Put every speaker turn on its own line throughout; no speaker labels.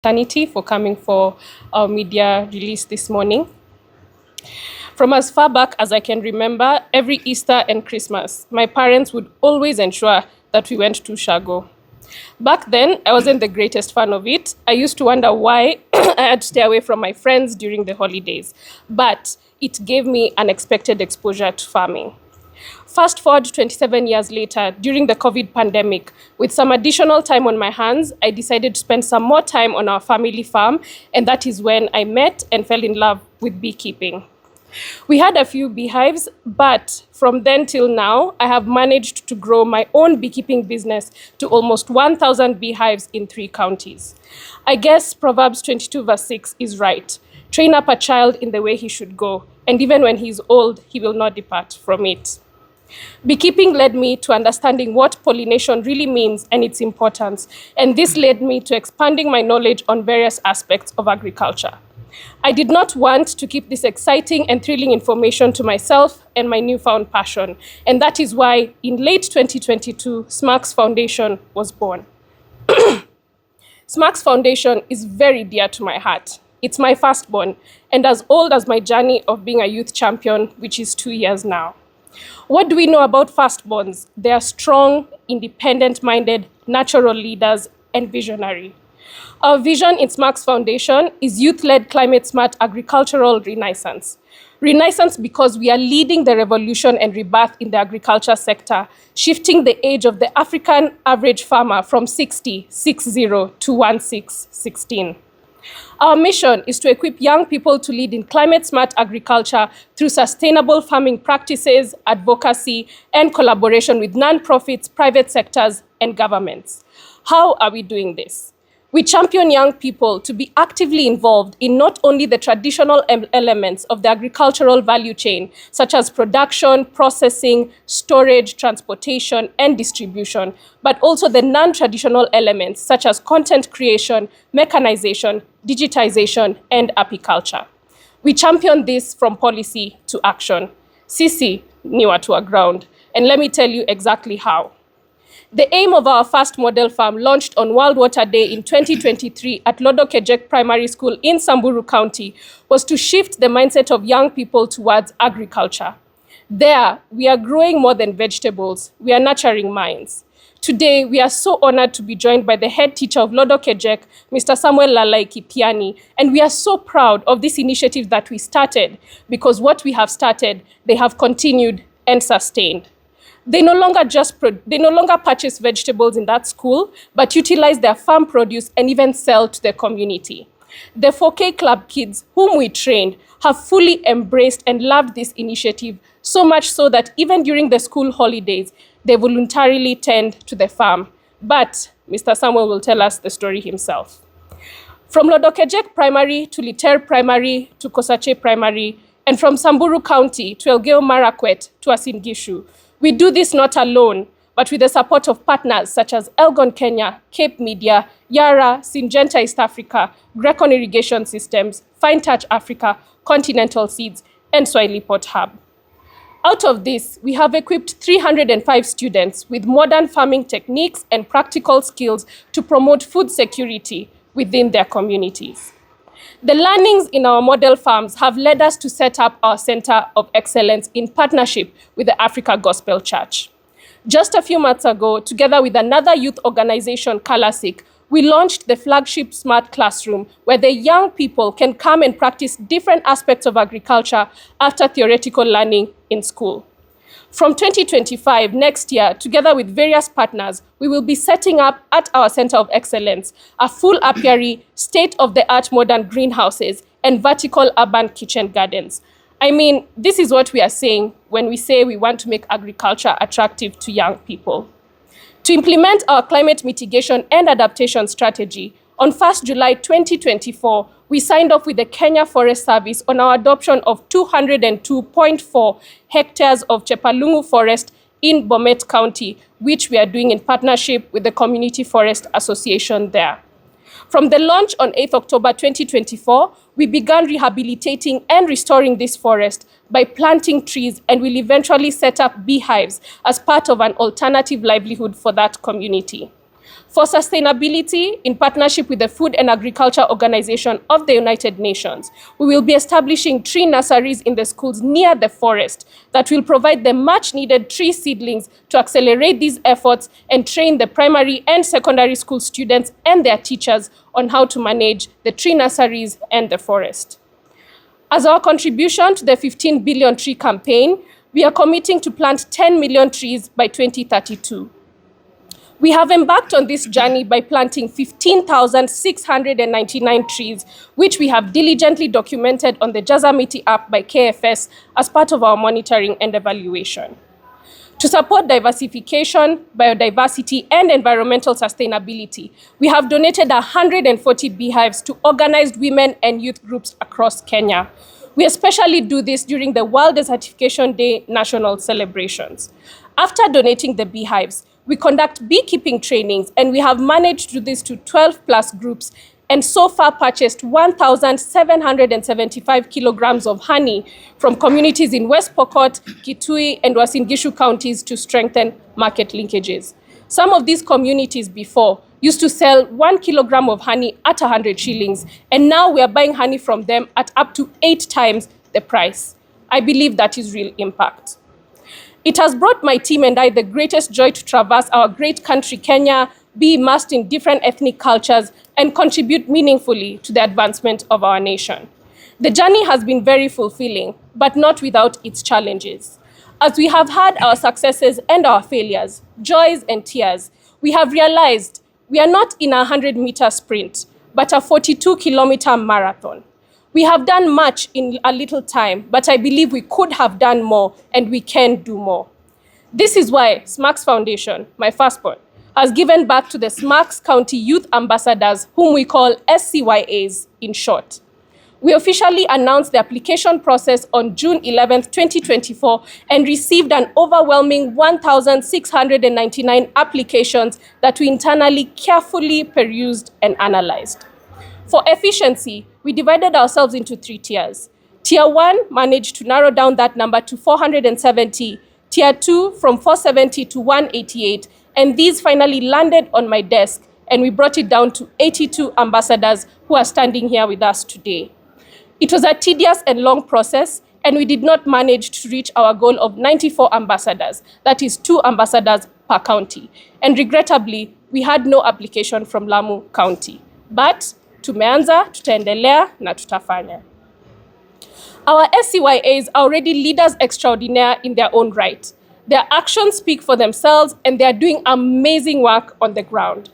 Sanity for coming for our media release this morning. From as far back as I can remember, every Easter and Christmas, my parents would always ensure that we went to Shago. Back then, I wasn't the greatest fan of it. I used to wonder why I had to stay away from my friends during the holidays, but it gave me unexpected exposure to farming. Fast forward 27 years later, during the COVID pandemic, with some additional time on my hands, I decided to spend some more time on our family farm, and that is when I met and fell in love with beekeeping. We had a few beehives, but from then till now, I have managed to grow my own beekeeping business to almost 1,000 beehives in 3 counties. I guess Proverbs 22 verse 6 is right. Train up a child in the way he should go, and even when he is old, he will not depart from it. Beekeeping led me to understanding what pollination really means and its importance, and this led me to expanding my knowledge on various aspects of agriculture. I did not want to keep this exciting and thrilling information to myself and my newfound passion, and that is why in late 2022, SMARCS Foundation was born. SMARCS Foundation is very dear to my heart. It's my firstborn, and as old as my journey of being a youth champion, which is 2 years now. What do we know about firstborns? They are strong, independent-minded, natural leaders, and visionary. Our vision in SMARCS Foundation is youth-led climate-smart agricultural renaissance. Renaissance because we are leading the revolution and rebirth in the agriculture sector, shifting the age of the African average farmer from 60 to 16. Our mission is to equip young people to lead in climate-smart agriculture through sustainable farming practices, advocacy, and collaboration with nonprofits, private sectors, and governments. How are we doing this? We champion young people to be actively involved in not only the traditional elements of the agricultural value chain, such as production, processing, storage, transportation, and distribution, but also the non-traditional elements, such as content creation, mechanization, digitization, and apiculture. We champion this from policy to action. Sisi, newer to our ground, and let me tell you exactly how. The aim of our first model farm, launched on World Water Day in 2023 at Lodokejek Primary School in Samburu County, was to shift the mindset of young people towards agriculture. There, we are growing more than vegetables. We are nurturing minds. Today, we are so honored to be joined by the head teacher of Lodokejek, Mr. Samuel Lalai Kipiani, and we are so proud of this initiative that we started, because what we have started, they have continued and sustained. They no longer purchase vegetables in that school, but utilize their farm produce and even sell to the community. The 4K Club kids, whom we trained, have fully embraced and loved this initiative, so much so that even during the school holidays, they voluntarily tend to the farm. But Mr. Samuel will tell us the story himself. From Lodokejek Primary to Liter Primary to Kosache Primary, and from Samburu County to Elgeyo Marakwet to Asingishu, we do this not alone, but with the support of partners such as Elgon Kenya, Cape Media, Yara, Syngenta East Africa, Grecon Irrigation Systems, Fine Touch Africa, Continental Seeds, and Swahili Port Hub. Out of this, we have equipped 305 students with modern farming techniques and practical skills to promote food security within their communities. The learnings in our model farms have led us to set up our Center of Excellence in partnership with the Africa Gospel Church. Just a few months ago, together with another youth organization, Kalasik, we launched the flagship Smart Classroom, where the young people can come and practice different aspects of agriculture after theoretical learning in school. From 2025, next year, together with various partners, we will be setting up at our Center of Excellence a full apiary, state-of-the-art modern greenhouses, and vertical urban kitchen gardens. I mean, this is what we are saying when we say we want to make agriculture attractive to young people. To implement our climate mitigation and adaptation strategy, on 1st July 2024, we signed off with the Kenya Forest Service on our adoption of 202.4 hectares of Chepalungu Forest in Bomet County, which we are doing in partnership with the Community Forest Association there. From the launch on 8th October 2024, we began rehabilitating and restoring this forest by planting trees, and will eventually set up beehives as part of an alternative livelihood for that community. For sustainability, in partnership with the Food and Agriculture Organization of the United Nations, we will be establishing tree nurseries in the schools near the forest that will provide the much-needed tree seedlings to accelerate these efforts and train the primary and secondary school students and their teachers on how to manage the tree nurseries and the forest. As our contribution to the 15 billion tree campaign, we are committing to plant 10 million trees by 2032. We have embarked on this journey by planting 15,699 trees, which we have diligently documented on the Jazamiti app by KFS as part of our monitoring and evaluation. To support diversification, biodiversity, and environmental sustainability, we have donated 140 beehives to organized women and youth groups across Kenya. We especially do this during the World Desertification Day national celebrations. After donating the beehives, we conduct beekeeping trainings, and we have managed to do this to 12 plus groups, and so far purchased 1,775 kilograms of honey from communities in West Pokot, Kitui, and Uasin Gishu counties to strengthen market linkages. Some of these communities before used to sell 1 kilogram of honey at 100 shillings, and now we are buying honey from them at up to 8 times the price. I believe that is real impact. It has brought my team and I the greatest joy to traverse our great country, Kenya, be immersed in different ethnic cultures, and contribute meaningfully to the advancement of our nation. The journey has been very fulfilling, but not without its challenges. As we have had our successes and our failures, joys and tears, we have realized we are not in a 100-meter sprint, but a 42-kilometer marathon. We have done much in a little time, but I believe we could have done more, and we can do more. This is why SMARCS Foundation, my firstborn, has given back to the SMARCS County Youth Ambassadors, whom we call SCYAs in short. We officially announced the application process on June 11, 2024, and received an overwhelming 1,699 applications that we internally carefully perused and analyzed. For efficiency, we divided ourselves into 3 tiers. Tier 1 managed to narrow down that number to 470, Tier 2 from 470 to 188, and these finally landed on my desk, and we brought it down to 82 ambassadors who are standing here with us today. It was a tedious and long process, and we did not manage to reach our goal of 94 ambassadors, that is 2 ambassadors per county. And regrettably, we had no application from Lamu County. But tumeanza, tutaendelea na tutafanya. Our SCYAs are already leaders extraordinaire in their own right. Their actions speak for themselves, and they are doing amazing work on the ground.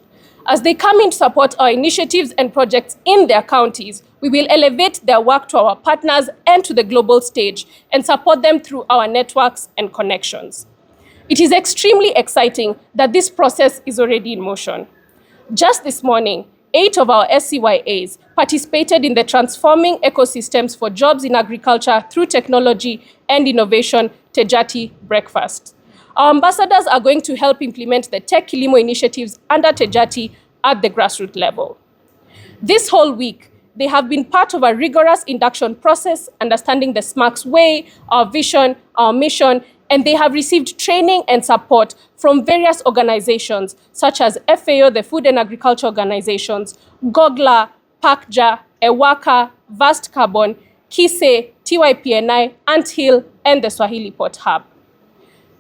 As they come in to support our initiatives and projects in their counties, we will elevate their work to our partners and to the global stage and support them through our networks and connections. It is extremely exciting that this process is already in motion. Just this morning, 8 of our SCYAs participated in the Transforming Ecosystems for Jobs in Agriculture Through Technology and Innovation Tejati Breakfast. Our ambassadors are going to help implement the Tech Kilimo initiatives under Tejati at the grassroots level. This whole week, they have been part of a rigorous induction process, understanding the SMARCS way, our vision, our mission, and they have received training and support from various organizations such as FAO, the Food and Agriculture Organizations, GOGLA, PACJA, EWAKA, Vast Carbon, KISE, TYPNI, Anthill, and the Swahili Port Hub.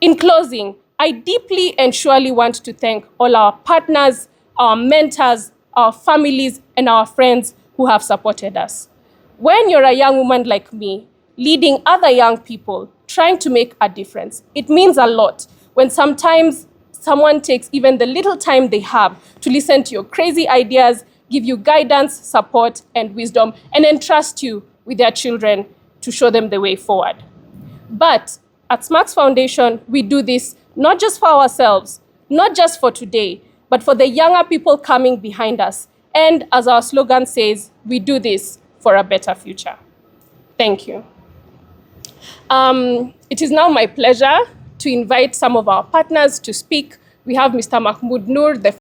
In closing, I deeply and surely want to thank all our partners, our mentors, our families, and our friends who have supported us. When you're a young woman like me, leading other young people, trying to make a difference, it means a lot when sometimes someone takes even the little time they have to listen to your crazy ideas, give you guidance, support, and wisdom, and entrust you with their children to show them the way forward. But at SMARCS Foundation, we do this not just for ourselves, not just for today, but for the younger people coming behind us. And as our slogan says, we do this for a better future. Thank you. It is now my pleasure to invite some of our partners to speak. We have Mr. Mahmoud Noor, the